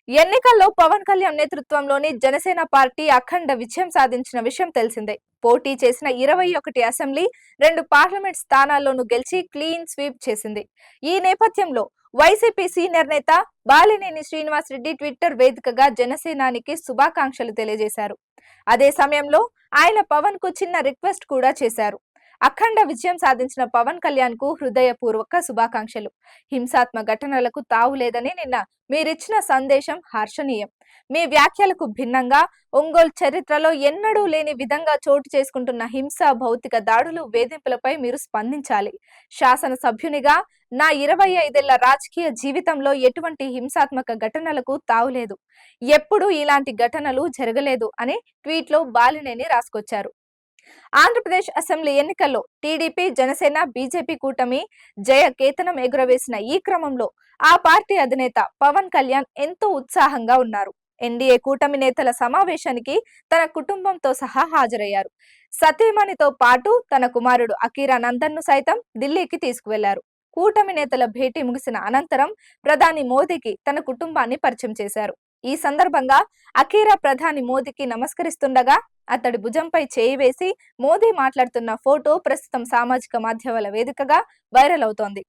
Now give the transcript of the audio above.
ఎన్నికల్లో పవన్ కళ్యాణ్ నేతృత్వంలోని జనసేన పార్టీ అఖండ విజయం సాధించిన విషయం తెలిసిందే. పోటీ చేసిన 21 అసెంబ్లీ, 2 పార్లమెంట్ స్థానాల్లోనూ గెలిచి క్లీన్ స్వీప్ చేసింది. ఈ నేపథ్యంలో వైసీపీ సీనియర్ నేత బాలినేని శ్రీనివాస్ రెడ్డి ట్విట్టర్ వేదికగా జనసేనానికి శుభాకాంక్షలు తెలియజేశారు. అదే సమయంలో ఆయన పవన్ కు చిన్న రిక్వెస్ట్ కూడా చేశారు. అఖండ విజయం సాధించిన పవన్ కళ్యాణ్ కు హృదయపూర్వక శుభాకాంక్షలు. హింసాత్మక ఘటనలకు తావు లేదని నిన్న మీరిచ్చిన సందేశం హర్షణీయం. మీ వ్యాఖ్యలకు భిన్నంగా ఒంగోలు చరిత్రలో ఎన్నడూ లేని విధంగా చోటు చేసుకుంటున్న హింస, భౌతిక దాడులు, వేధింపులపై మీరు స్పందించాలి. శాసన సభ్యునిగా నా 25 ఏళ్ల రాజకీయ జీవితంలో ఎటువంటి హింసాత్మక ఘటనలకు తావులేదు. ఎప్పుడూ ఇలాంటి ఘటనలు జరగలేదు అని ట్వీట్ లో బాలినేని రాసుకొచ్చారు. ఆంధ్రప్రదేశ్ అసెంబ్లీ ఎన్నికల్లో టీడీపీ, జనసేన, బీజేపీ కూటమి జయ కేతనం ఎగురవేసిన ఈ క్రమంలో ఆ పార్టీ అధినేత పవన్ కళ్యాణ్ ఎంతో ఉత్సాహంగా ఉన్నారు. ఎన్డీఏ కూటమి నేతల సమావేశానికి తన కుటుంబంతో సహా హాజరయ్యారు. సతీమణితో పాటు తన కుమారుడు అకీరా నందన్ ను సైతం ఢిల్లీకి తీసుకువెళ్లారు. కూటమి నేతల భేటీ ముగిసిన అనంతరం ప్రధాని మోదీకి తన కుటుంబాన్ని పరిచయం చేశారు. ఈ సందర్భంగా అకీరా ప్రధాని మోదీకి నమస్కరిస్తుండగా అతడి భుజంపై చేయి వేసి మోదీ మాట్లాడుతున్న ఫోటో ప్రస్తుతం సామాజిక మాధ్యమాల వేదికగా వైరల్ అవుతోంది.